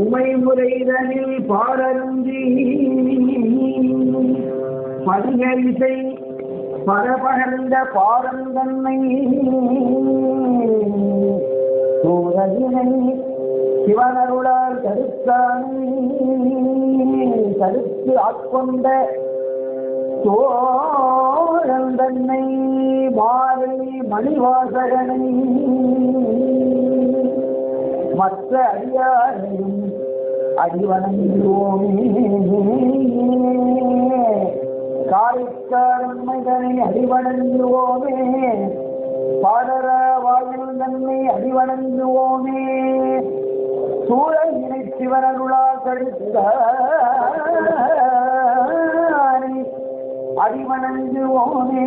உமை முறைதனில் பாடருந்தி பதிகை பரபகர்ந்த பாரந்தன்மை சூரனை சிவனருளால் தடுத்து ஆட்கொண்ட தோழந்தன்னை மாலை மணிவாசகனை மற்ற அடியாரையும் அடிவணங்குவோமே காரைக்காரன்மைதனை அடிவணங்குவோமே பாடர வாழ்வில் தன்னை அடிவணங்குவோமே சூழல் சிவனருளால் தடுத்த அடிவணங்குவோமே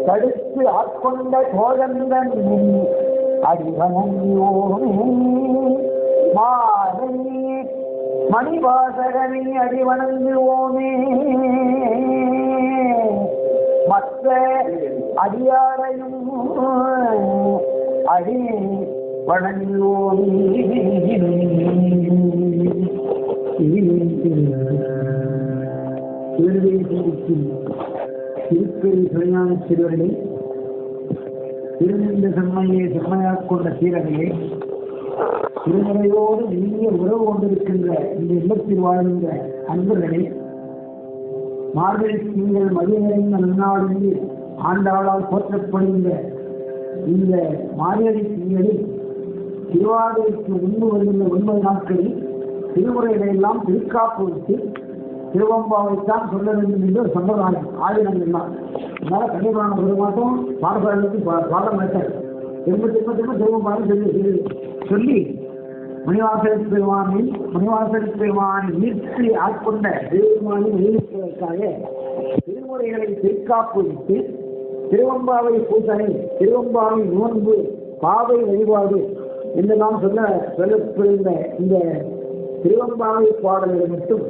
தடுத்து ஆட்கொண்ட கோதந்தன் அடிவணங்குவோமே மாலை மணிவாசகனை அடிவணங்குவோமே மற்ற அடியாரையும் அடி வணங்குவோமே. திருப்பெரு சிவஞான சிறுவர்களே, திருநெந்த செம்மையை செம்மையாக் கொண்ட சீரகையே, திருமுறையோடு இனிய உறவு கொண்டிருக்கின்ற இந்த இல்லத்தில் வாழ்கின்ற அன்பர்களே, மார்கழி திங்கள் மதிய நிறைந்த நன்னாளில் ஆண்டாளால் போற்றப்படுகின்ற இந்த மார்கழி திங்களில் திருவாதிரைக்கு முன்பு வருகின்ற 9 நாட்களில் திருமுறைகளையெல்லாம் திருக்காப்பு வைத்து திருவம்பாவைத்தான் சொல்ல வேண்டும் என்று ஒரு சம்பிரதாயம் ஆயுதங்கள்லாம். அதனால கண்டிப்பான ஒரு மாதம் பாடசாலைக்கு பாடம் வைத்தார். திரும்ப திருவம்பாவை சொல்லி மணிவாசல் பெருமானை ஈர்த்து ஆட்கொண்ட பெருமானை ஈர்ப்பதற்காக திருமுறைகளை திருக்காப்பு வைத்து திருவம்பாவை பூசனை, திருவம்பாவை நோன்பு, பாவை வழிபாடு என்றெல்லாம் சொல்லப்படுகின்ற இந்த திருவம்பாவை பாடல்களை மட்டும்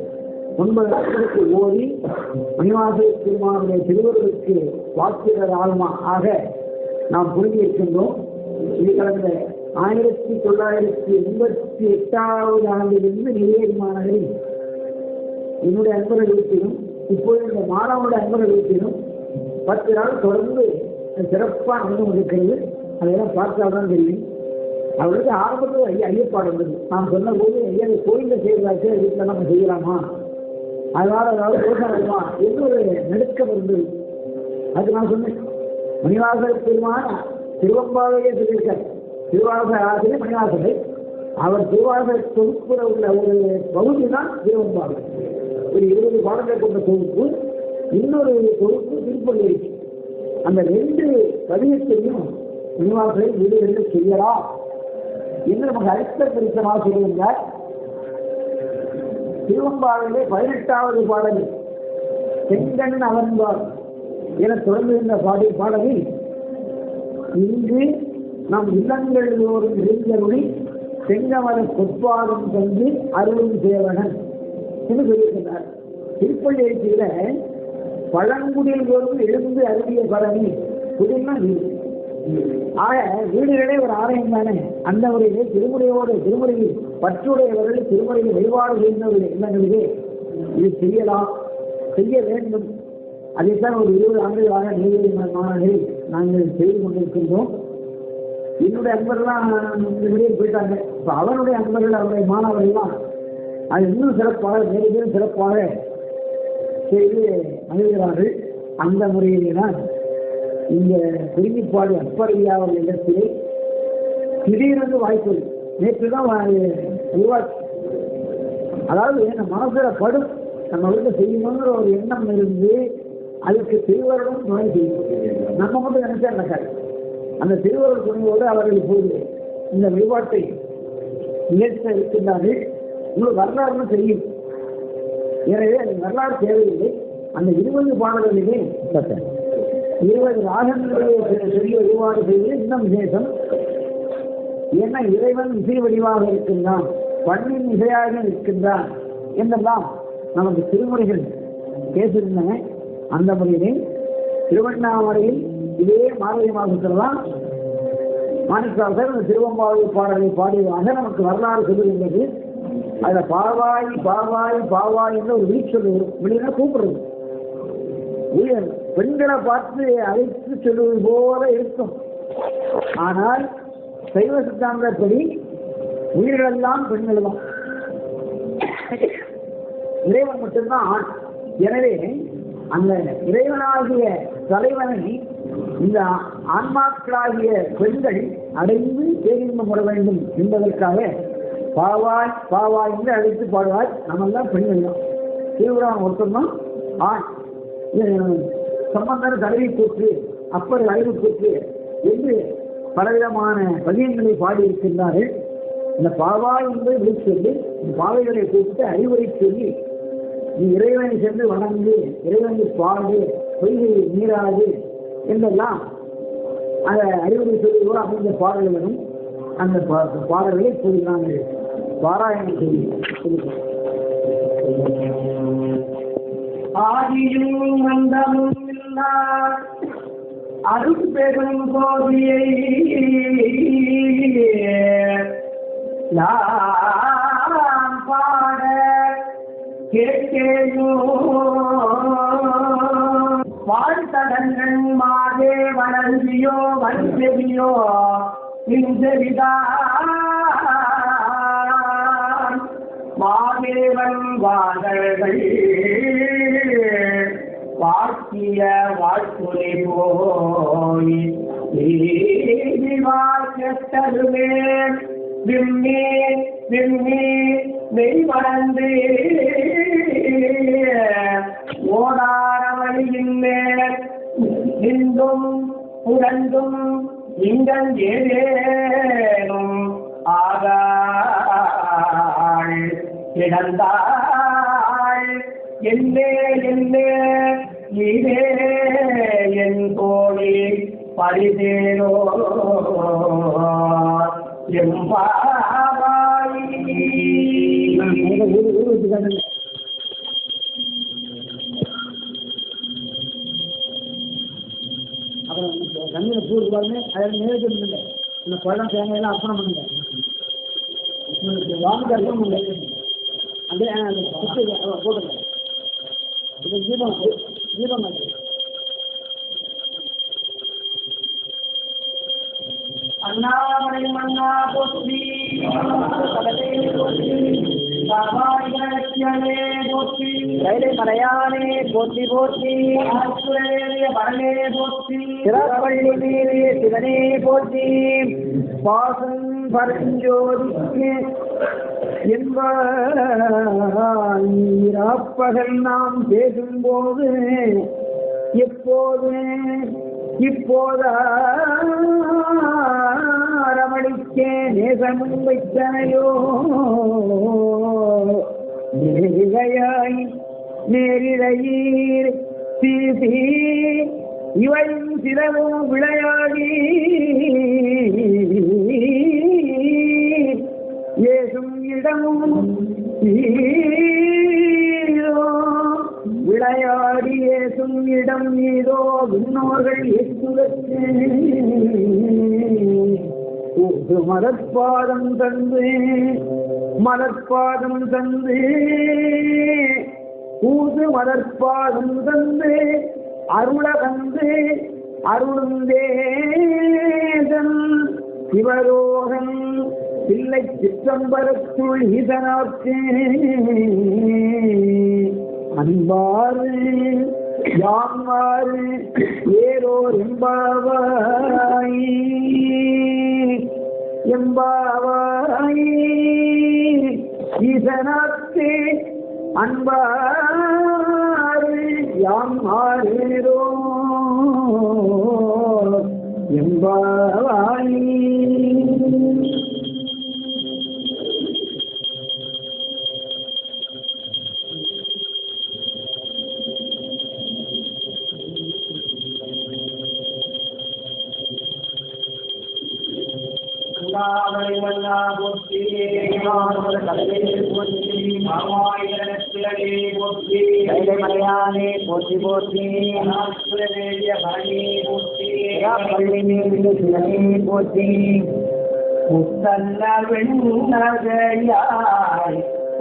9 நாட்களுக்கு ஓடி மணிவாசல் பெருமானுடைய திருவர்களுக்கு வாக்குகிற ஆழ்மா ஆக நாம் புரிந்திருக்கின்றோம். இது கடந்த 1988 ஆண்டிலிருந்து நெல்லியடி மாநகரில் என்னுடைய அன்பர்கள் வீட்டிலும் இப்போது இந்த மாணவனுடைய அன்பர்கள் வீட்டிலும் 10 நாள் தொடர்ந்து சிறப்பாக நடந்து கொண்டிருக்கிறது. அதையெல்லாம் பார்த்தால்தான் தெரியும். அவர்களுக்கு ஆரம்பத்தில் ஐயப்பாடு வந்தது. நாம் சொன்ன போது ஐயா கோயிலில் செய்யறாச்சு, வீட்டில் நம்ம செய்யலாமா, அதனால அதாவது யோசனைமா என்று ஒரு நெருக்கம் இருந்தது. அதுக்கு நான் சொன்னேன், மணிவாசல் பெருமான் திருவம்பாவையே சொல்லியிருக்கார். திருவாசல் ஆசிரியர் மணிவாசலை அவர் திருவாசல் தொகுப்புற உள்ள ஒரு பகுதி தான் திருவம்பாவை. ஒரு 20 பாடங்கள் கொண்ட தொகுப்பு, இன்னொரு தொகுப்பு திருப்பள்ளி. அந்த 2 பதிகத்தையும் மணிவாசலை வீடுகளில் செய்யலாம் என்று நமக்கு அழைத்த பரிசமாக சொல்லுகின்றார். திருவம்பாவிலே 18வது பாடல் செங்கண் அவன்பார் என தொடர்ந்துகின்ற பாடலில் இங்கு நம் இல்லங்களோரும் இளைஞருளி செங்கமல பொற்பாடும் தந்து அருளும் சேவகன் என்று சொல்லியிருக்கிறார். திருப்பள்ளி எழுச்சியில பழங்குடியிலோரும் எழுந்து அருளிய பரணி புதினா வீடு. ஆக வீடுகளே ஒரு ஆலயம் தானே. அந்த முறையிலே திருமுறையில் பற்றுடையவர்கள் திருமுறையில் வழிபாடு செய்கின்ற இல்லங்களிலே இது செய்ய வேண்டும். அதைத்தான் ஒரு 20 ஆண்டுகளாக நெல்லியடி மாநகரில் நாங்கள் செய்து கொண்டிருக்கின்றோம். என்னுடைய அன்பர்கள்லாம் வெளியே போயிட்டாங்க. இப்போ அவனுடைய அன்பர்கள், அவருடைய மாணவர்கள்லாம் அது இன்னும் சிறப்பாக மேலும் சிறப்பாக செய்து மகிழ்கிறார்கள். அந்த முறையிலே தான் இந்த குறிஞ்சிப்பாடு அப்பறையாளர் இடத்திலே திடீரென்று வாய்ப்பு நேற்று தான் உருவாக்கி, அதாவது நம்ம மனசுல படும் நம்ம வீட்டில் செய்யணுங்கிற ஒரு எண்ணம் இருந்து அதுக்கு திருவருடன் துணை செய்யும். நம்ம மட்டும் நினைச்சா நடக்காது. அந்த திருவருள் துணையோடு அவர்கள் இப்போது இந்த வழிபாட்டை நிகழ்த்த இருக்கின்றார்கள். உங்களுக்கு வரலாறுன்னு தெரியும். எனவே அது வரலாறு தேவையில்லை. அந்த 20 பாடல்களிலே 20 ராகங்களை சொல்லி வழிபாடு செய்வது இன்னும் விசேஷம். ஏன்னா இறைவன் இசை வடிவாக இருக்கின்றான், பண்ணின் இசையாக இருக்கின்றான் என்றெல்லாம் நமக்கு திருமுறைகள் பேசுகின்றன. அந்த முறையிலே திருவண்ணாமலையில் இதே மார்கழி மாதத்தில்தான் மாணிக்கவாசகர் அந்த திருவம்பாவை பாடலை பாடியதாக நமக்கு வரலாறு சொல்லுகின்றது. அதில் பாவாய் பாவாய் பாவாய் என்ற ஒரு வீட்டு சொல்லு வரும். வெளியினா கூப்பிடுறது பெண்களை பார்த்து அழைத்து சொல்லுவது போல இருக்கும். ஆனால் சைவ சித்தாந்தப்படி உயிர்களெல்லாம் பெண்கள் தான், இறைவன் மட்டும்தான் ஆண். எனவே அந்த இறைவனாகிய தலைவனை இந்த ஆன்மாக்களாகிய பெண்கள் அடைந்து பேரின்பம் பெற வேண்டும் என்பதற்காக பாவாய் பாவாய் என்று அழைத்து பாடுவார். நம்மெல்லாம் பெண்கள் தான், திருவிழான் ஒருத்தம்தான் ஆண். சம்பந்தர் தலைவி கூற்று, அப்பர் அறிவு கூற்று என்று பலவிதமான பதியங்களை பாடியிருக்கின்றார்கள். இந்த பாவாய் என்பதை விழித்து சொல்லி இந்த பாவைகளை கூப்பிட்டு அறிவுரை சொல்லி நீ இறைவனை சென்று வணங்கு, இறைவனை பாடு, பொய்கையை நீராது என்றெல்லாம் அந்த அறிவுரை சொல்லுவோம். அப்படின்ற பாடல்களும் அந்த பாடல்களை இப்போது நாங்கள் பாராயணம் செய்கிறோம். ஆதியும் மந்தமும் இல்லார் அருட்பெரும் கோவியை நாம் பாட கேட்கேயோ வாழ்த்தடங்கள் மாதே வளர்ந்தியோ வந்தெவியோ இந்தவிதான் மாதேவன் வாதர்கள் வாழ்த்திய வாழ்த்துரை போய் வாழ்த்தருமே விம்மி விம்மி மெய் வளர்ந்து ஓடார வழியின் மேல் நின்றும் புரண்டும் இங்கள் ஏதேனும் ஆகாள் கிடந்தாள் என்னே என்னே இதே என் கோழி பரிதேரோ எம்பாவாய். அப்புறம் கண்ணில் பூ பாருங்க, அதில் நேரத்தில் இல்லை இந்த பழம் தேங்காயெல்லாம் அர்ப்பணம் பண்ணுங்க. வாங்க அர்ப்பணம் பண்ணுங்க. அதே போடுங்க. இது தீபம் தீபம் அண்ணாமலை மன்னா போற்றி மலையானே போற்றி போற்றி படலே போற்றி சிறப்பள்ளி மீறிய சிவனே போற்றி பாசம் பரஞ்சோதிக்கு என்பாப்பகல் நாம் பேசும்போது எப்போது இப்போதமளிக்கே நேசமும் வைத்தனையோ நேரிழையாய் நேரிழையீர் சீசி இவையும் சிலவும் விளையாடி ஏசும் இடமும் விளையாடி ஏசும் இடம் ஏதோ விண்ணோர்கள் ஏசுவதற்கு மலர்பாதம் தந்து மலர்பாதம் தந்து ஊது மலர்பாதம் தந்து அருள வந்து அருளுந்தேதன் சிவரோகன் பிள்ளை சிற்றம்பரத்துள் ஈசனார்க்கு அன்பாறு யான்மாறு ஏரோர் எம்பாவாய் எம்பாவாய் ஈசனார்க்கு அன்பாறு யான்மாறேரோ எம்பாவாய். அண்ணாமலை மன்னா போற்றி கடலே போற்றி மாமாயிரத்திலே போற்றி மலையானே போற்றி போற்றி பரணி போற்றி பள்ளி சிவனே போற்றி முத்தல்ல வெண்ணகையாய்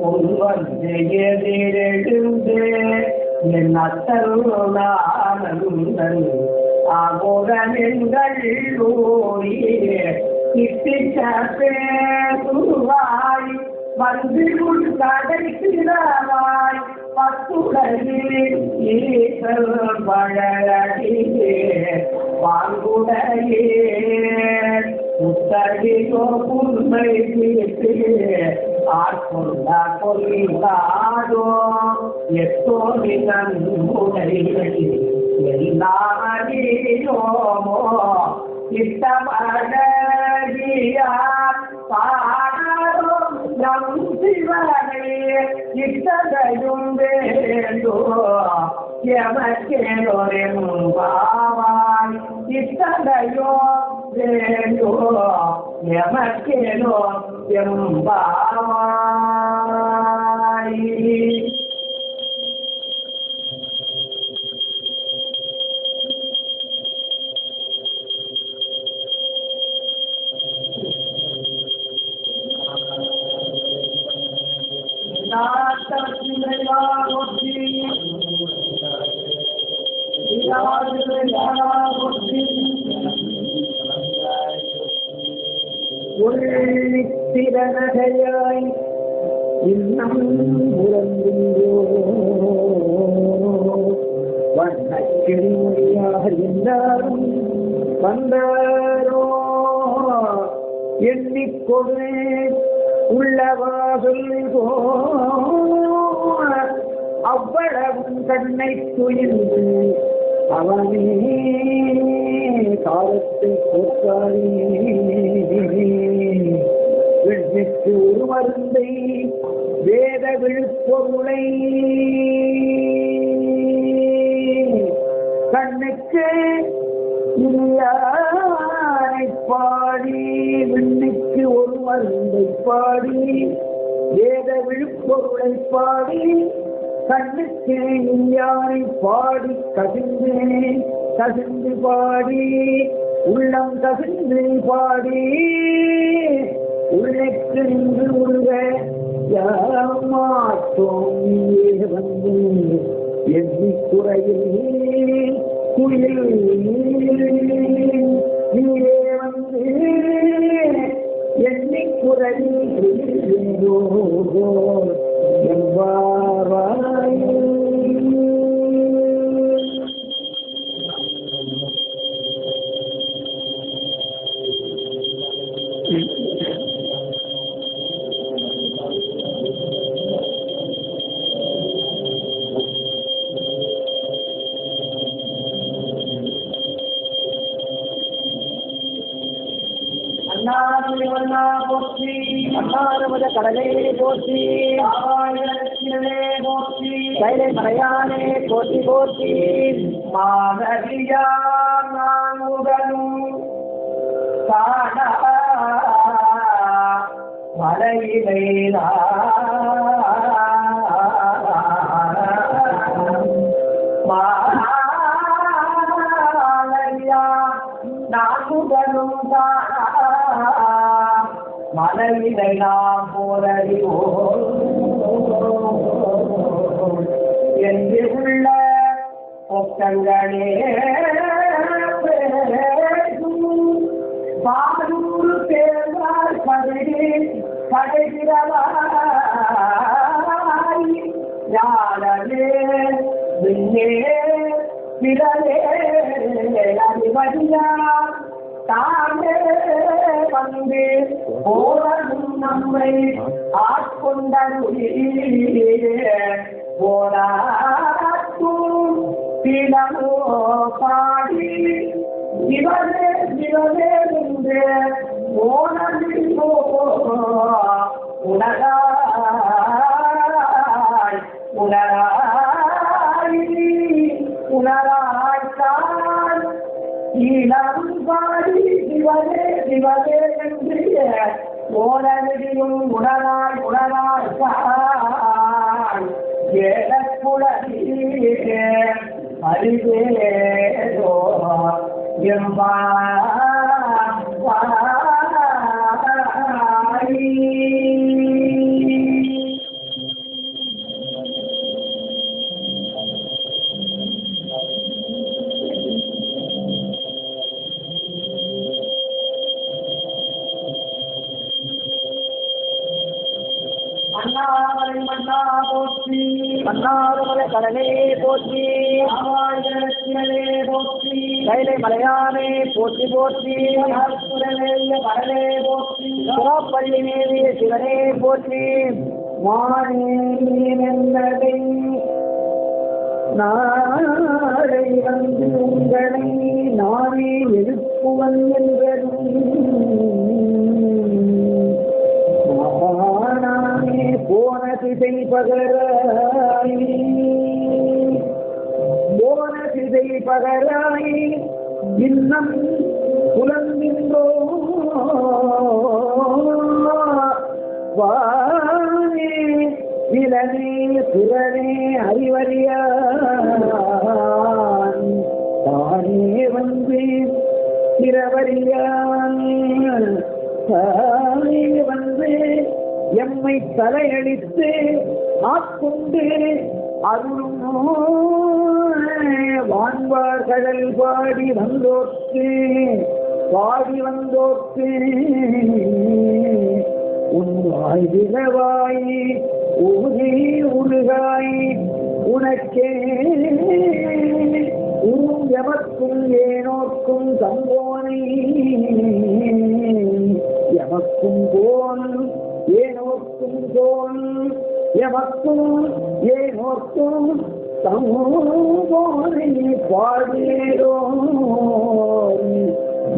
உள்வந்து எதிரெழுந்து என் அத்தருளானந்தன் அமுதனெங்கள் ஊரியே இட்டிச்ச பேசுவாய் வந்து உள் கடைசிடவாய் பத்துடையே ஈசல் பழடியே வாங்குடையே உத்தரியோ புன்மை தீர்த்து ஆட்கொண்ட கொள்ளாதோ எத்தோடி நன்முடை எல்லாமோ இட்டமடியார் பாடோ நம் சிவனே இட்டதையும் வேண்டோ எமக்கேலோரெம்பாவாய் இட்டதையோ வேண்டோ எமக்கேலோ எம்பாவாய் திறனகையாய் இன்னம் உறங்குங்கோ வண்ணக்கிழியாக எல்லாரும் வந்தாரோ எண்ணிக்கொடு உள்ளவா சொல்லுகோ அவ்வளவும் கண்ணை துயின்று அவனே காலத்தை போக்காளே விண்ணுக்கு ஒரு மருந்தை வேத விழுப்பொருளை கண்ணுக்கு இல்லானை பாடி விண்ணுக்கு ஒரு மருந்தை பாடி வேத விழுப்பொருளை பாடி கண்ணுக்கு இல்லானை பாடி கசிந்து பாடி உள்ளம் கசிந்து பாடி உள்ளுக்கு நின்று உருக யாமாற்றோம் நீயே வந்து எண்ணி குறையில் குயில் நீயே வந்து எண்ணி குறையில் எவ்வாறாய் அன்னாரமத கடலே போற்றி போற்றி கைலை மலையானே போற்றி போற்றி மாதவியா நான் உடனும் காண மலையிலே மாலையா நான் உடனும் மலையிலை நாம் போரறிவோ என்று உள்ள பொக்கங்களே பாரூர் தேர்வார் கடைகிறவாய் யாரே விண்ணே பிறரே அறிவறியா தானே வந்து போரதும் நம்மை போராட்டும் பிளவோ பாடி சிவனே சிவனே என்று போனதில்போ உணராய் உணராய் உணராய்த்தான் இளம் பாடி சிவனே சிவனே என்று ஓரவிடியும் உணராய் உணராய்த்தான் ஏழக்குளி அறிவேதோ மன்னார்மலை கடலே போற்றி, கைலை மலையானே போற்றி போற்றி, கடலே போற்றி, சிவப்பள்ளி மேவிய சிவனே போற்றி. மானே நாளை வந்து உங்களை நானே எழுப்புவன் என்றதும் நானே போன திசை பகராய் இன்னம் புலந்தின்றோ வானே விலனே பிறனே அறிவறியான் தானே வந்து பிறவறியான் தானே வந்து எம்மை தலையளித்து ஆட்கொண்டு அருளும் வான்வார் கடல் பாடி வந்தோர்க்கு உன்வாய் விரவாய் ஊதி உருகாய் உனக்கே எமக்கும் ஏனோக்கும் தங்கோனை எமக்கும் போன் ஏனோக்கும் போன் எமக்கும் ஏனோக்கும் தங்கோனை பாடேரோ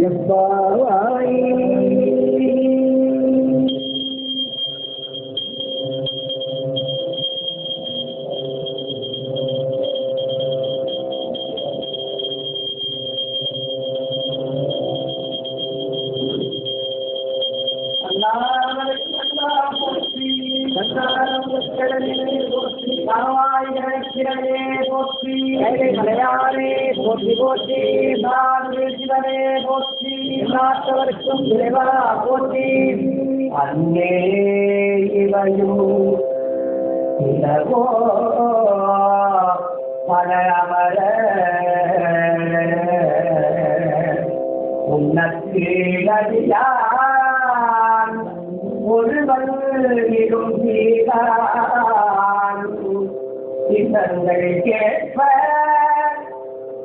எம்பாவாய். மலையானே போற்றி போற்றி, சிவனே போற்றி, நாட்டவர்க்கும் இறைவா போற்றி. அன்னே இவையோ இலவோ பலமர உன்னீழான் ஒருவன் இருந்தீரான் இவர்கள் கேட்ப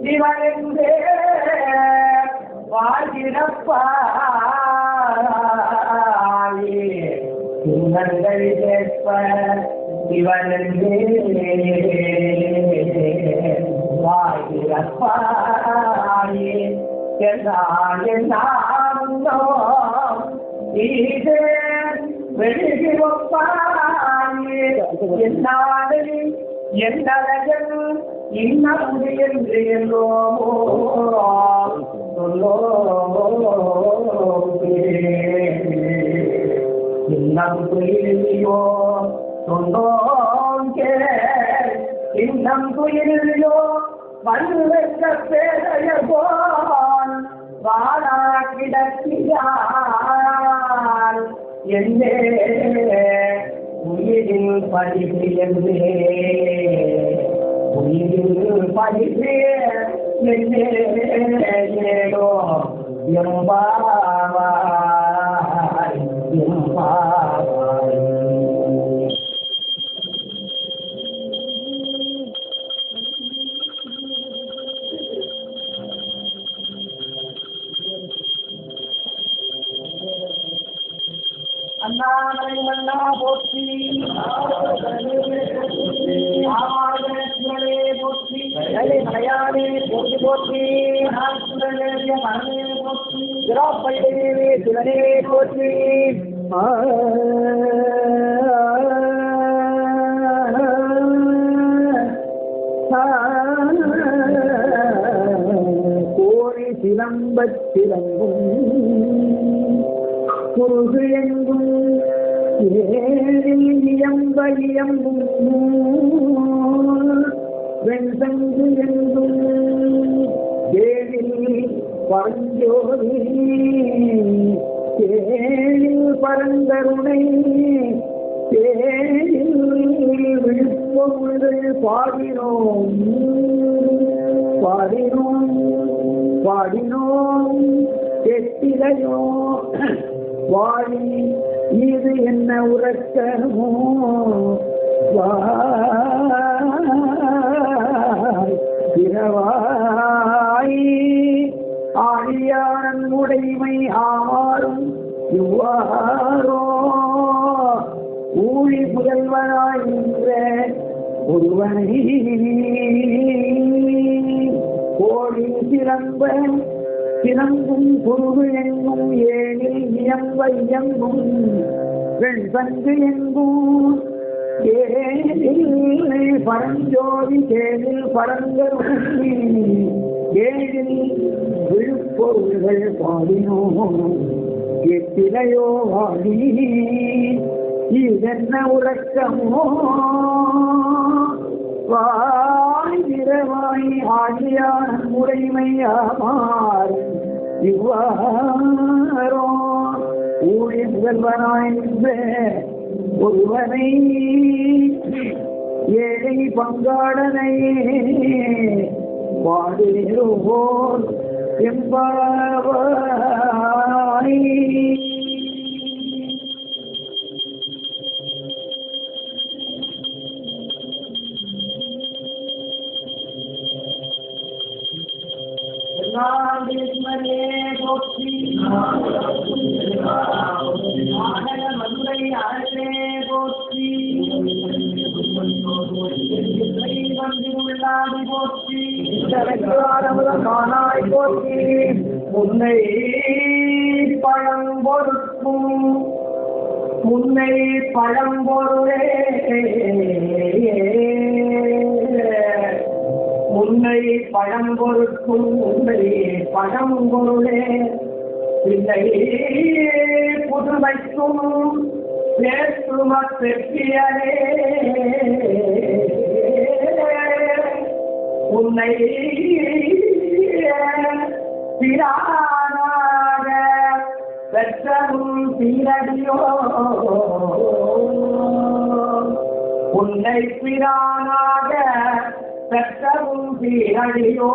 இவனென்றே வாழ்கிறப்பாயே இவர்கள் கேட்ப இவனென்றே வாழ்கிறப்பாயே இது வெறுகி ஒப்பாயே என்னாலும் என்னழகன் இன்னமுது என்று எல்லோமோ இன்னம் துயிலையோ சொன்னோம் இன்னம் துயிலையோ வல்லுக்க பேரையபோன் வாழா கிடக்கிறான் என்றே உயிரில் படிப்பு என்றே உயிரில் படிப்பு என்றேனோ எம்பாவாய் எம்பாவாய். அண்ணாமலை மன்னா போற்றி, போற்றி, மலையானே போற்றி போற்றி, போற்றி, சிவப்பள்ளி சிவனே போற்றி. கோரி சிலம்பச் சிலம்பும் குருகு எங்கும் இயம்ப இயம்பும் வெண்சங்கு எங்கும் வேலில் பரஞ்சோதி தேனில் பரந்தருணை தேனில் விழுப்பொழுதல் பாடினோம் பாடினோம் பாடினோம் கெட்டிலையோ வாழி இது என்ன உறக்கமோ பிறவாய் ஆழியான் உடைமை ஆமாறும் இவ்வாறோ ஊழி முதல்வனாய் நின்ற ஒருவனை கோழி சிலம்ப சிலம்பும் குருவு எங்கும் ஏனில் இயம்ப இயங்கும் வெண் சங்கு எங்கும் ஏனில் பரஞ்சோதி தேனில் பரந்தருணி ஏனில் விழுப்பொருள்கள் பாடினோ எத்திலையோ வாடி இதென்ன உறக்கமோ வாய் இரவாய் ஆழியான முறைமையாமார் இவ்வாறோ ஊழி முதல்வனாய் நின்ற ஒருவனை ஏழை பங்காடனை பாடுகிறோர் எம்பாவாய். போற்றி மதுரை அரசே போற்றி வந்துள்ளாடி போற்றி மானாய் போற்றி முன்னை பழம்பொருட்கும் முன்னை பழம்பொருளே முன்னை பழம்பொருட்கும் முன்னை பழம்பொருளே பிள்ளை புதுமைக்கும் பேசும பெற்றியரே உன்னை பிரானாக பெற்றவும் சீரடியோ உன்னை பிரானாக பெற்றவும் சீரடியோ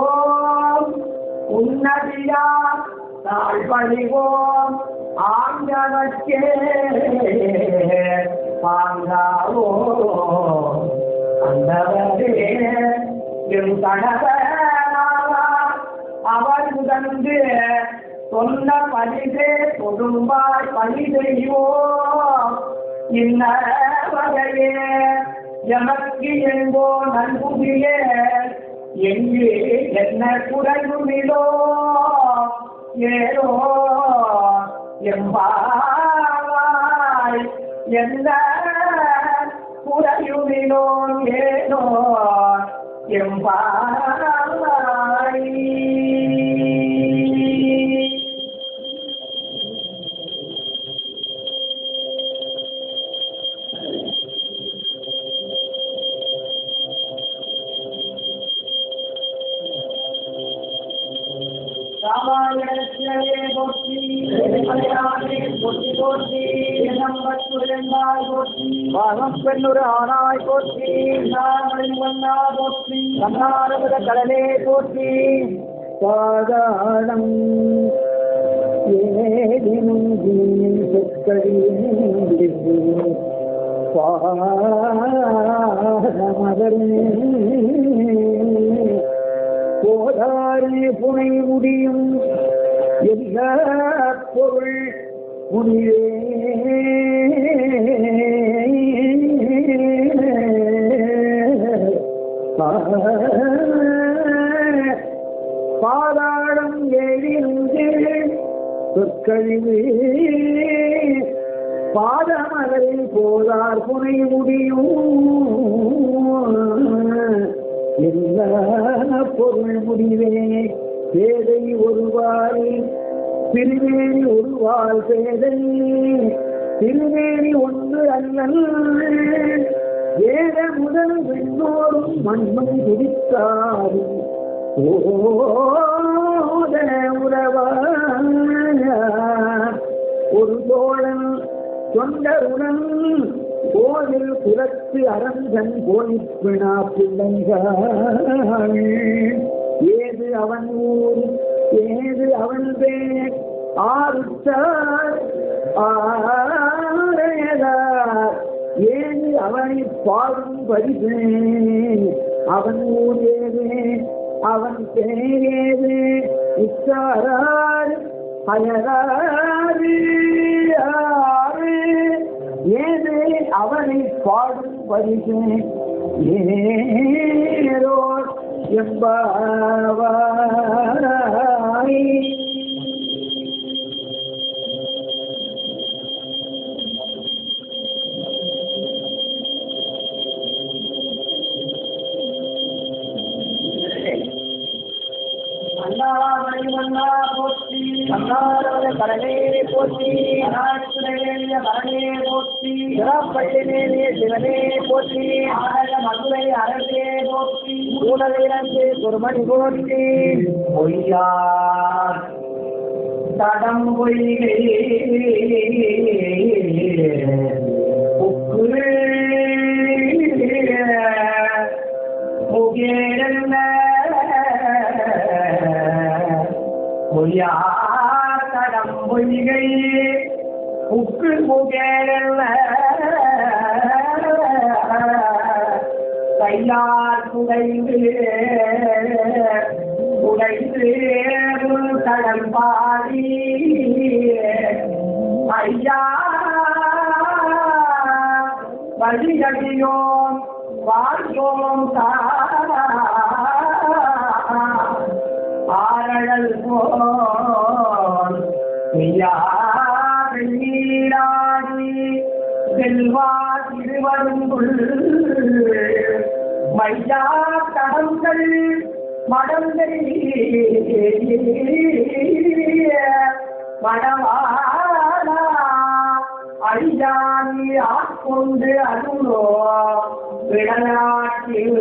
உன்னதியா நாள் பழிவோம் ஆண்டவர்க்கே பாங்காவோ அந்தவரே என் கணவனாவார் அவர் உதந்து சொன்ன பழிதே கொடும்பாய் பழி செய்வோம் இன்ன வகையே எமக்கு எங்கோ நல்குதியே எங்கே என்ன குறைவுமிலோ ஏதோ எம்பாவாய் எந்த குறையுமிலோ ஏதோ எம்பாவாய். ராமாயணத்திலே போற்றி மலையாளே போற்றி போற்றி நம்பத்துறைந்தாய் போற்றி வாகம் பெண்ணுரு ஆனாய் போற்றி நாமளின் வண்ணா போற்றி கண்ணாரமுத கடலே போற்றி பாதாளம் ஏதினும் சொற்களில் பாதமதரே போதாரே புனை முடியும் எல்லா பொருள் முடிவே பாதாளம் ஏழிருந்து சொற்கழிவு பாதமகளில் போதார் புனை முடியும் எல்லா பொருள் முடிவே பேதை ஒருவாய் திருவேணி ஒருவாள் பேதை திருவேணி ஒன்று அல்லல் வேத முதல் விண்ணோரும் மண்ணும் துடித்தாரும் ஓ மோத உறவா ஒரு தோழன் தொண்டருடன் கோவில் குலத்து அரங்கன் கோயிற்பினா பிள்ளைகள் ஏது அவன் ஊர் ஏது அவன் பேர் ஆறுத்தார் ஆரையதார் ஏது அவனை பாடும் பரிசு அவன் ஊர் ஏது அவன் பேர் ஏது உச்சாரார் அயராறு ஏது அவனை பாடும் பரிசு ஏரோ என்பாவாய். மன்னா போற்றி கண்ணாரவர கடலே போற்றி கரணே போற்றி சிறப்பட்டினே சிவனே போற்றி மதுரை அரசே போற்றி கூடலிரந்து குருமணி போற்றி பொய்யார் தடம் பொய்கை முகேரல்ல பொய்யார் தடம் பொய்கை உக்கு முகேரல்ல கையார் குடைந்து குடைந்து கடல் பாடி ஐயா வழிகடியோம் வாழ்வோம் ஆரழல் போல் நீராடி செல்வா திருவருங்குள் மையா கடல்கள் மடங்கள் மடவாளா அழியானி ஆட்கொண்டு அருளோ விளையாட்டில்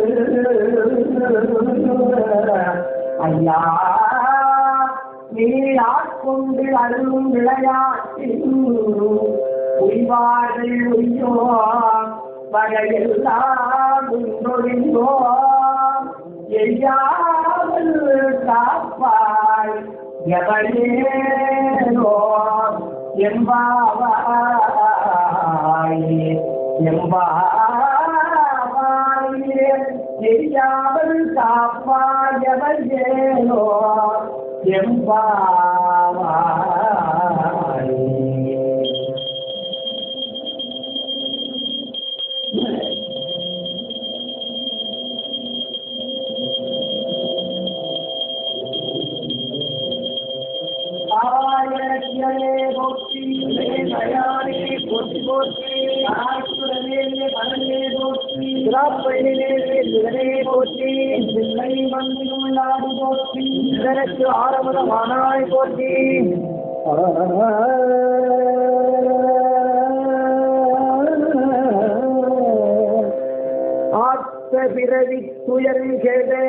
ஐயா நீ ஆட்கொண்டு அருளும் விளையாட்டில் உய்வார்கள் உய்யோ வகையெல்லாம் உண்டொழிந்தோ எய்யாமல் காப்பாய் எவரேனோ எம்பாவாய் எம்பாவாய் எய்யாமல் காப்பாய் எவரேனோ எம்பாவாய். போற்றி போற்றி போற்றி போற்றி போற்றி பிள்ளை வந்துள்ளாடு போற்றி இதற்கு ஆரம்பமானாய் போற்றி ஆத்த பிறவி துயர் கெடே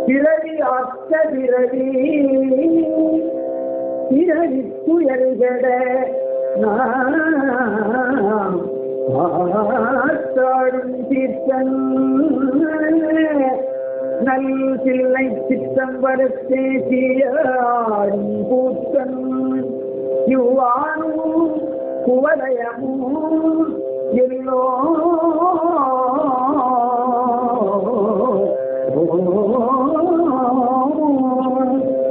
பிறவி ஆத்த பிறவி பிறவி துயல்கட ஆத்தாடும் தீர்த்தன் நல் சில்லை சித்தம்பரத்தே சீயாடும் கூத்தன் யுவானும் குவலயமும் எல்லோ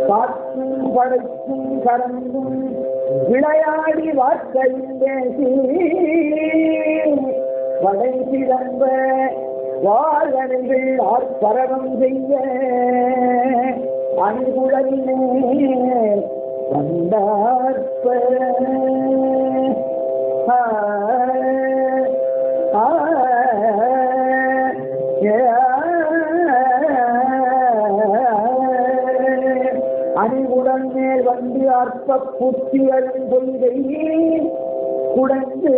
காற்றும் படைக்கும் கரந்தும் விளையாடி வார்த்தையும் பேசி வடை சிறந்த வாழ்வர்கள் ஆர்ப்பரவம் செய்ய அன்புடனே வந்தார்ப்ப அறிவுடன் மேல் வந்து அற்ப புத்திகளின் பொய்கை குடந்து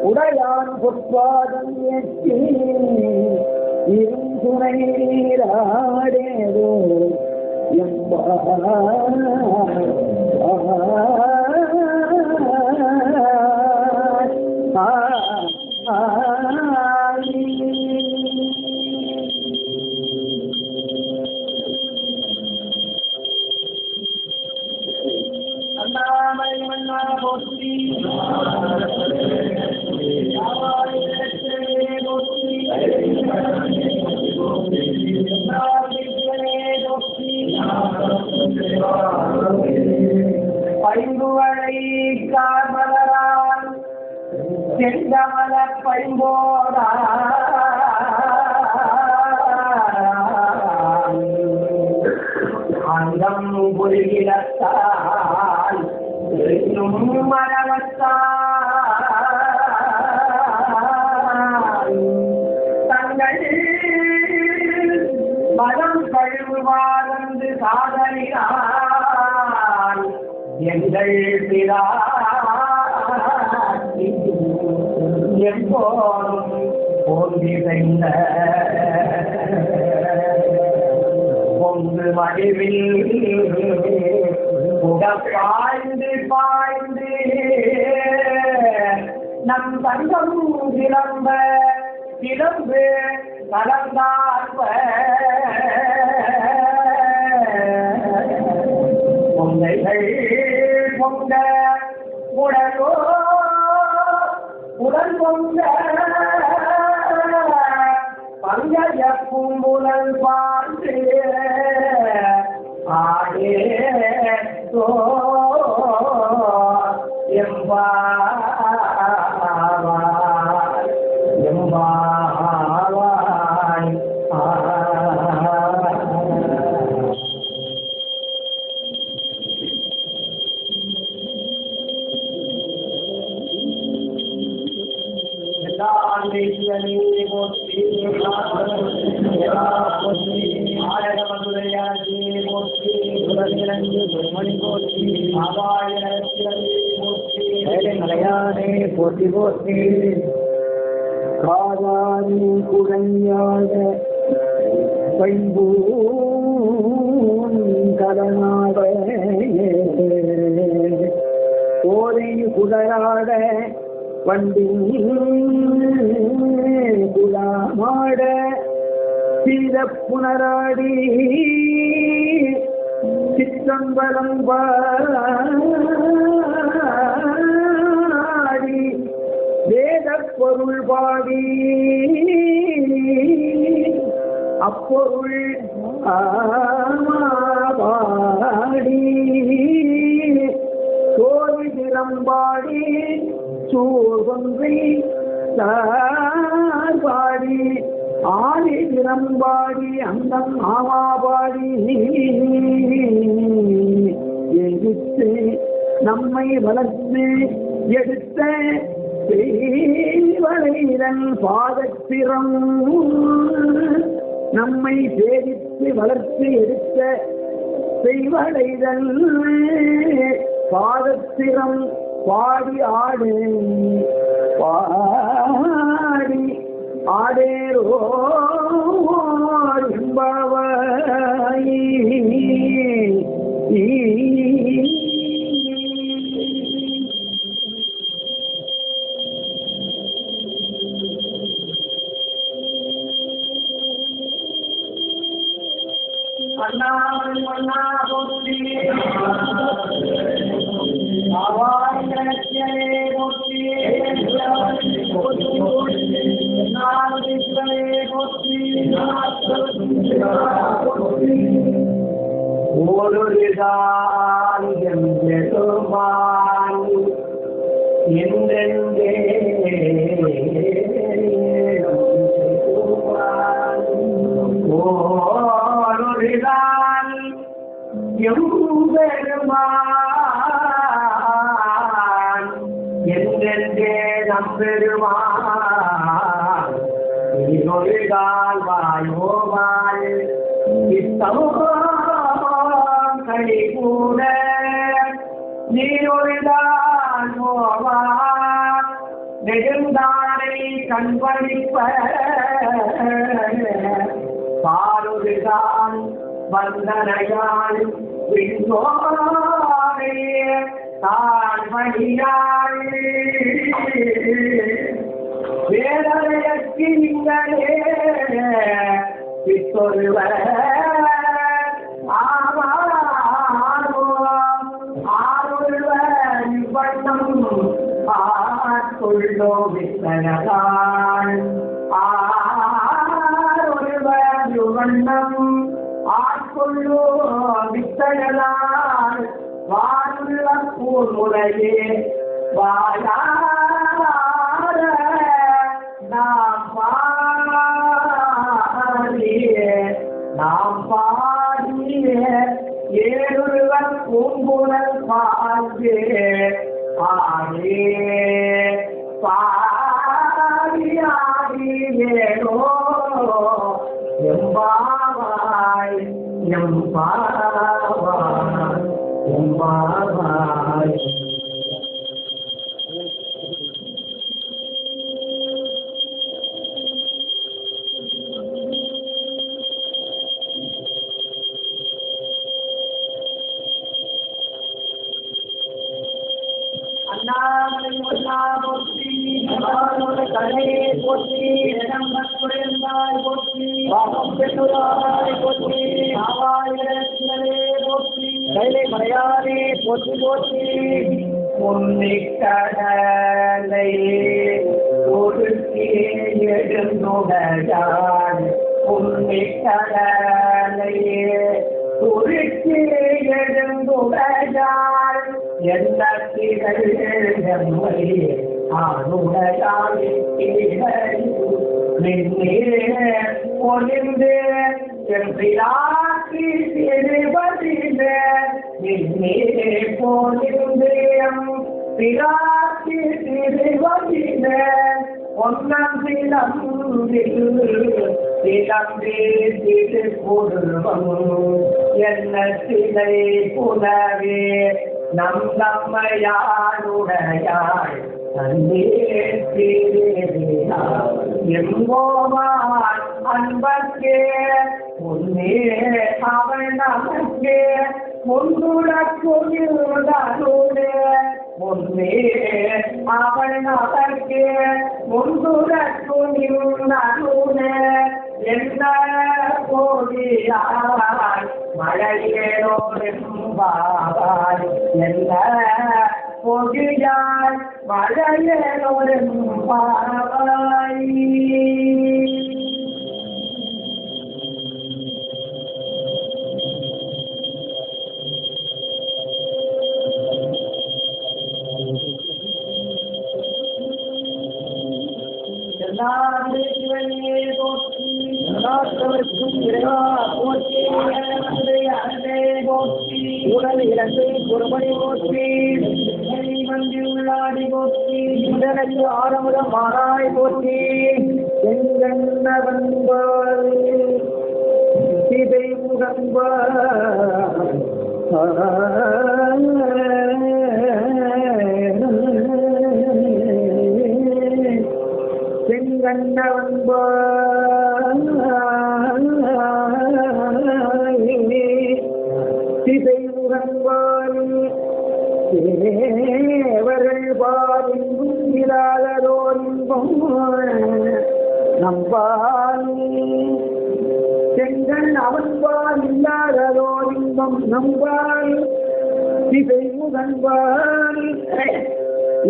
உடையான் பொற்பாதம் ஏற்றி இருந்துணை நீராடேதோ அண்ணாமலை மன்னா போற்றி பைம்புவளை கார்மலரால் செந்தமல பைம்போரா அங்கம் புரிகிறத்தால் இன்னும் மரவத்தால் தங்கள் மனம் கழுவுவார்ந்து சாதனினான் எங்கள் பிராட்டி எப்போதும் போன்றிருந்த பொங்கு மடிவில் பாய்ந்து பாய்ந்து நம் தங்கம் கிளம்ப கிளம்பு கலந்தார்ப பொங்கைகள் பொங்க உடலோ உடல் பொங்க பங்கய பூம்புலல் பார்த்து ஆடே தோ எம்பாவாய் எம்பாவாய் போற்றி போற்றி காதாரி குழந்தையாக பைம்பூன் கடனாக கோரை குடராட வண்டி குலாமாட சீர புனராடி சிற்றம்பலம் பாடி வேத பொருள் பாடி அப்பொருள் பாடி சோழி திறம்பாடி சூர்வொன்றை பாடி ஆடி திறம்பாடி அந்தம் ஆவாபாடி எதிர்த்து நம்மை வளர்த்து எடுத்த செய்வளைதன் பாதத்திறம் நம்மை சேதித்து வளர்த்து எடுத்த செய்வளைதன் பாதத்திறம் பாடி ஆடு பாடி ஆடேரோ என்பாவாய் அண்ணாமலை மன்னா போற்றி ஆவாய் கணக்கியலே போற்றி ஓடுதான் என்றெடுமான் என்றென்றே ஓடுதான் எம்பெருமான் என்றென்றே நம்பெருமான் நீரொழிகால் வாயோவாள் இத்தம் கை கூட நீரொழிதான் போவான் நெடுந்தானே பாவை கண்பளிப்ப பாலுதான் வந்தனையாள் விண்ணோரே தாழ்மணியாள் வேதனையற்கு நீங்களே பித்தொருவர் ஆருள்வர் இவ்வண்ணம் ஆட்கொள்ளோ வித்தனகாள் ஆருள்வர் இவ்வண்ணம் ஆட்கொள்ளோ வித்தனகாள் வாருள்ள கூர்முறையே வாயார நாம் பாடிய ஏழுவர் பூங்குழல் பாடே ஆடே பாடியாடியேனோ எம்பாவாய் எம்பாவாய் எம்பாவாய். மலையாரே போற்றி போற்றி முன்னிக்கடலை ஒடுக்கி எழுந்துடையான் முன்னிக்கடலை ஒடுக்கி எழுந்துடையான் எந்த திகழ் ஆணுடையான் பொழிந்து சென்றாக்கி திருவதிலே நின்னே பொழிந்து பிராக்கி திருவதிலே ஒன்னம் சிலம்பே திருப்பொருள்வம் என்ன சிலை புலவே நம் நம்மையாளுடையாள் எங்கோமான் அன்பர்க்கே உன்னே அவள் நமக்கே முன்னுடற்கொள்ளுடனே முன்னே அவள் நமக்கே முன்னுடற்கொள்ளுடனே என்ன கோடியாய் மழையேரோரெம்பாவாய் என்ன பொதியாய் மழையேரோரெம்பாவாய். உடல் இறந்து குருமணி போற்றி உள்ளாடி போற்றி உடலுக்கு ஆரமுதம் மாறாய் போற்றி எங்கண்ண வந்தால் சிதை முகம்பால் திசை முகன்பால் தேவர்கள் பாலின்பும் இல்லாததோர் இன்பம் நம்பால் செங்கல் அவன்பால் இல்லாததோர் இன்பம் நம்பால் திசை முகன்பால்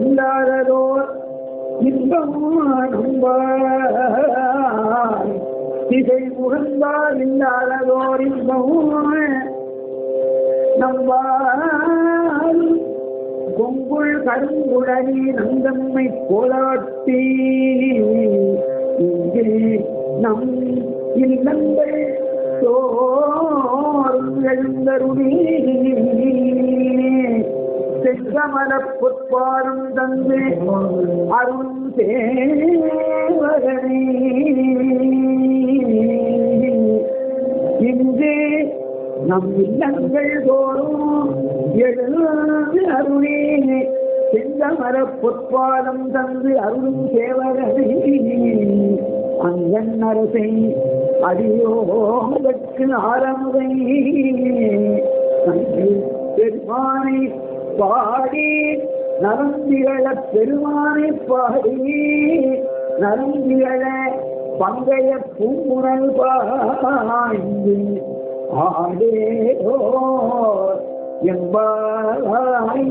இல்லாததோர் இன்பம் நம்பால் திசை முகன்பால் இல்லாததோர் இன்பம் நம்பால் கொங்குள் கருங்குழலி நந்தம்மை கோலாட்டி இங்கே நம் இல்லங்கள் தோறும் எழுந்தருளி செங்கமலப் பொற்பாரும் தந்து அருள் தேவகனே இங்கே நம் இல்லங்கள் தோறும் எழுந்து அருளே செந்தமர பொற்பாலம் தந்து அருளும் சேவகனை அங்கன் அரசை அடியோதற்கு ஆரமுதை பெருமானை பாடி நலந்திகள பெருமானை பாடி நலந்திகள பங்கைய பூங்குணல் பாய்ந்து ஆடேதோ என்பாய்.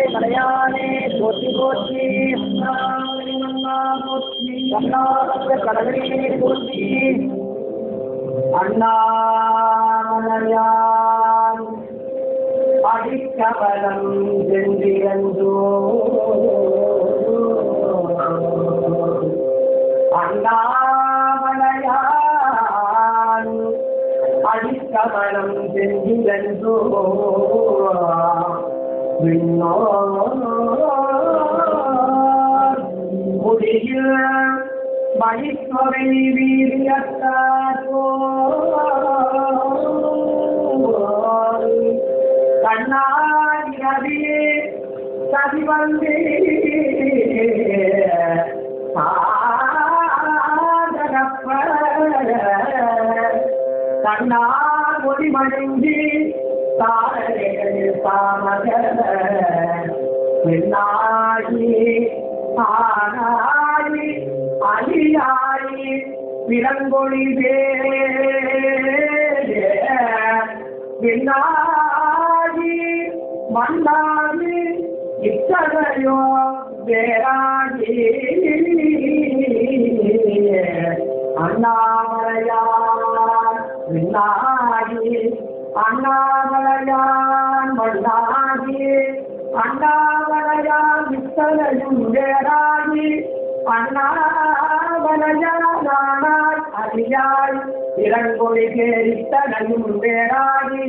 மலையானே போற்றி போற்றி கடலே போற்றி அண்ணாமலையான் அடிக்கவலம் சென்றிருந்தோ அண்ணாமலையான் அடிக்கவலம் சென்றிருந்தோ முடியில் மணித்துறை வீரியத்தாரோ கண்ணாடியே சதிவந்தே கண்ணா மொழி மணிஞ்சி தாமகி ஆனாயி அலியாயி விலங்கொழி விண்ணாகி மண்ணாகி இத்தகையோ வேறாகி அண்ணாமலையான் விண்ணாகி அண்ணாமலையான் மண்ணாகி அண்ணாமலையான் இத்தனையும் வேறாகி அண்ணாமலையானாய் அறியாய் இளங்கொழிகே இத்தனையும் வேறாகி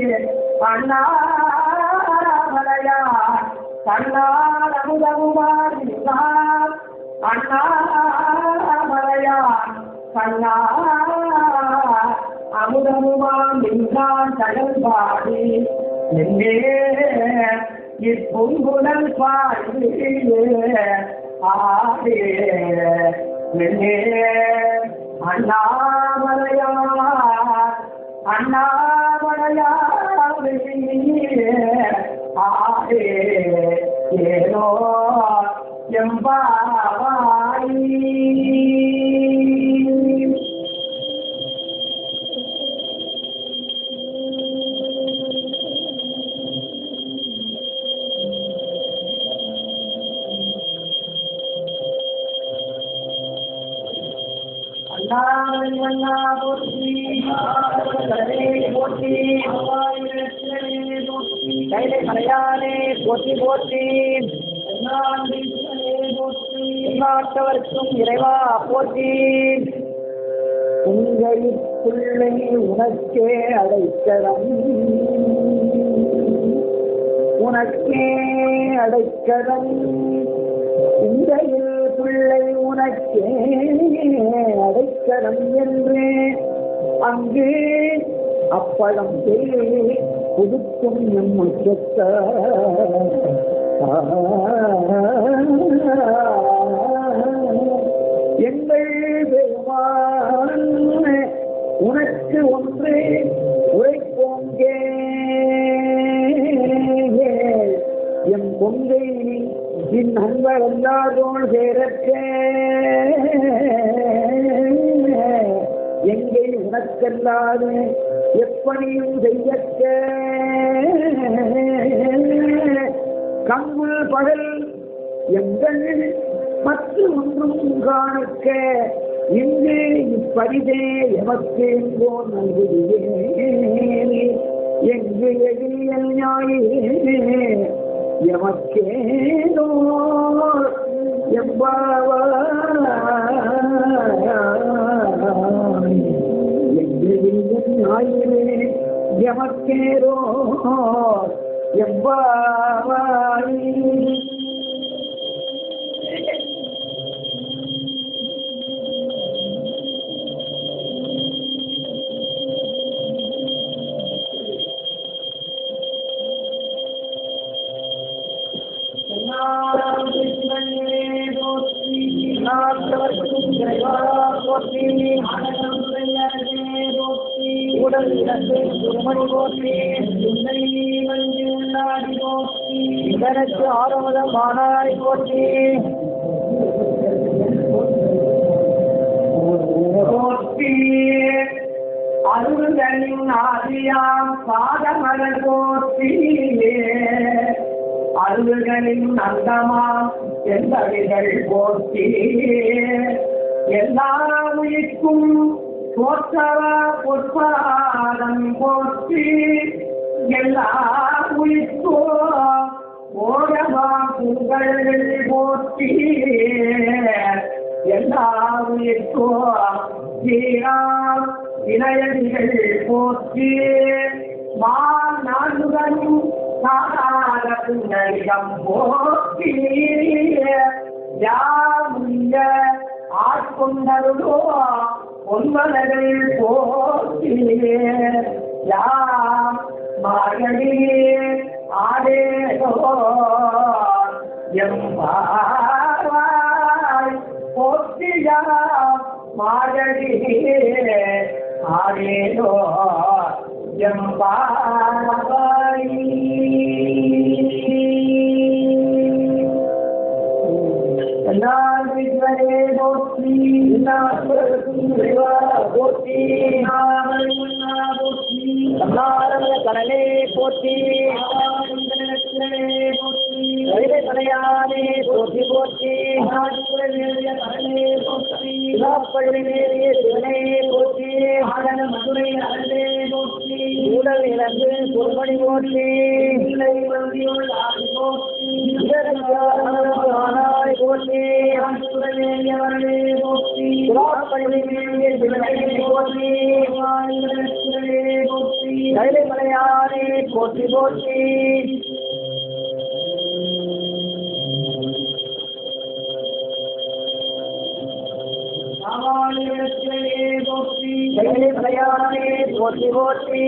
அண்ணாமலையான் கண்ணால் அமுதமுமார் அண்ணாமலையான் கண்ணா அமுதமுமான் நின்றான் கடல் பாடி என்னே இப்பொங்குடல் பாடி ஆடே என்னே அண்ணாமலையார் அண்ணாமலையார் ஆடே ஏனோ எம்பாவாய். மலையானே போற்றி போற்றி நாட்டவர்க்கும் இறைவா போற்றி. உங்கள் பிள்ளை உனக்கே அடைக்கலம் உனக்கே அடைக்கலம் உங்கள் பிள்ளை உனக்கே அடைக்கலம் என்று அங்கு அப்பழம் புதுக்கும் நம்மத்த எங்கள் பெருமான் உனக்கு ஒன்று உரைப்போங்கே எம் பொங்கை இன் அன்பர் எல்லாரோடு சேரற்க எங்கை உனக்கல்லாது எப்பணியும் செய்யற்க கங்குல் பகல் எங்கள் மற்ற ஒன்றும் காணக்க இங்கு இப்பரிதே எமக்கு எங்கோ நல்குதியே எங்கு எதிரியல் ஞாயிறே எமக்கேனோ எம்பாவாய். ஞாயிறே எமக்கேரோ எவ்வாய் உடல் திருமணி போற்றி இதற்கு ஆரம்பம் மானாய் போற்றி போற்றி அருள்களின் ஆதியாம் பாதமலர் போற்றி அருள்களின் அந்தமாம் என்பவைகள் போற்றி எல்லா உயிர்க்கும் போற்றவ பொற்பாதம் போற்றி எல்லா உயிர்க்கோ ஓரவா புகழ்கள் போற்றி எல்லா உயிர்க்கோ சீரா இணையடிகள் போற்றி மா நான்குகளும் சாதார புன்னரிடம் போற்றி யாமுங்க ஆட்கொண்டருளோ பொன்மலர்கள் போற்றி யாம் மார்கழியே ஆடேதோ எம்பாவாய் போற்றியா மார்கழியே ஆடேதோ எம்பாவாய் போற்றி போற்றி கடலே போற்றி தலையானே போற்றி போற்றி பள்ளியே சிவனே போற்றி மதுரை அழகே போற்றி உடல் இழந்து பொறுமணி போற்றி போற்றி மலையானே போற்றி போற்றி மலையானே போற்றி போற்றி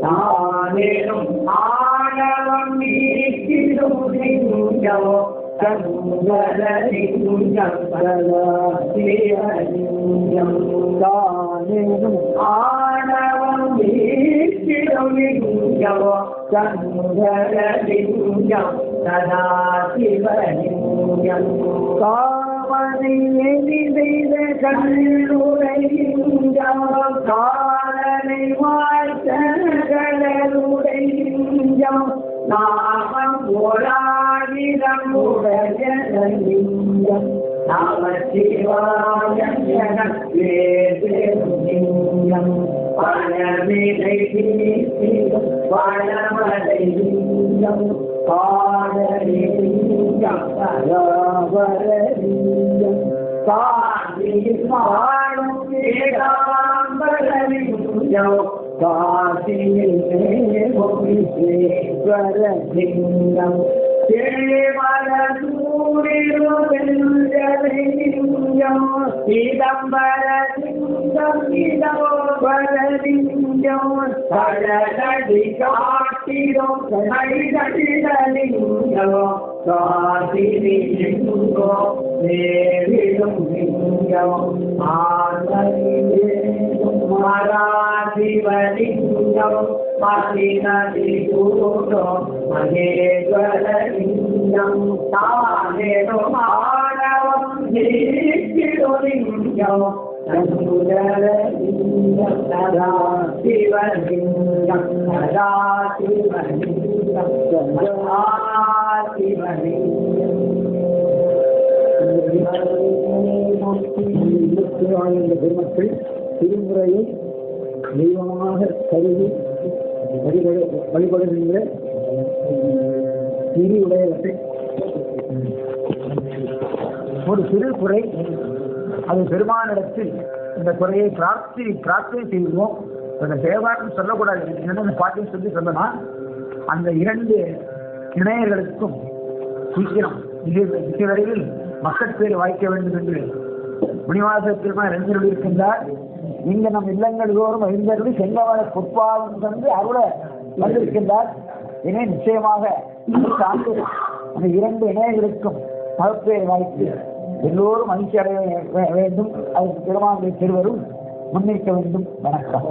தானேனும் ஆழவம் நீக்கிடும் சிங்கமோ கங்கலிங்கம் தானேனும் ஆழவம் நீக்கிடும் லிங்கமோ கங்கலிங்கம் சதா சிவலிங்கம் செய்த கண்ணுரையும் காலனை வாழ்த்தகளுடையும் நாமம் ஓராயிரம் உடையலிங்கம் நம சிவாயம் பழமிலை பழமலையும் பாடலிங்கம் பராவரலிங்கம் காதில் பாடும் ஏகாம்பரலிங்கம் காதில் மேவரலிங்கம் தேவரூரிலும் சிதம்பரலிங்கம் இதோபரலிங்கம் கடலடி காட்டிடும் கைதலிங்கம் காதிலிங்கோ தேவிடும் லிங்கம் ஆனலிங்கம் மராதிவலிங்கம் மதிநதி கூடோ மகேஸ்வரலிங்கம் தானேனும் ஆணவம் நீக்கிடுலிங்கம் சங்குதரலிங்கம் சதா சிவலிங்கம் சதா சிவலிங்கம் சதா சிவலிங்கம் பெருமக்கள் திருமுறையை தெய்வமாக கருதி வழிபடுகின்ற திரி உடையவற்றை ஒரு சிறு குறை, அது பெருமானிடத்தில் இந்த குறையை பிரார்த்தனை செய்வோம். அந்த தேவாரம் சொல்லக்கூடாது, என்னென்ன பாட்டையும் சொல்லலாம். அந்த 2 இணையர்களுக்கும் சீக்கிரம் மிக விரைவில் மக்கள் பேர் வாய்க்க வேண்டும் என்று முனிவாசத்திற்கு அறிஞர்கள் இருக்கின்றார். இங்க நம் இல்லங்கள் தோறும் அறிஞர்கள் செங்கவள பொற்பாவும் தந்து அருள வந்திருக்கின்றார். எனவே நிச்சயமாக அந்த 2 இணையர்களுக்கும் மகப்பேர் வாய்த்து எல்லோரும் மகிழ்ச்சி அடைய வேண்டும். அதற்கு பெருமானுடைய திருவரும் முன்னிற்க வேண்டும். வணக்கம்.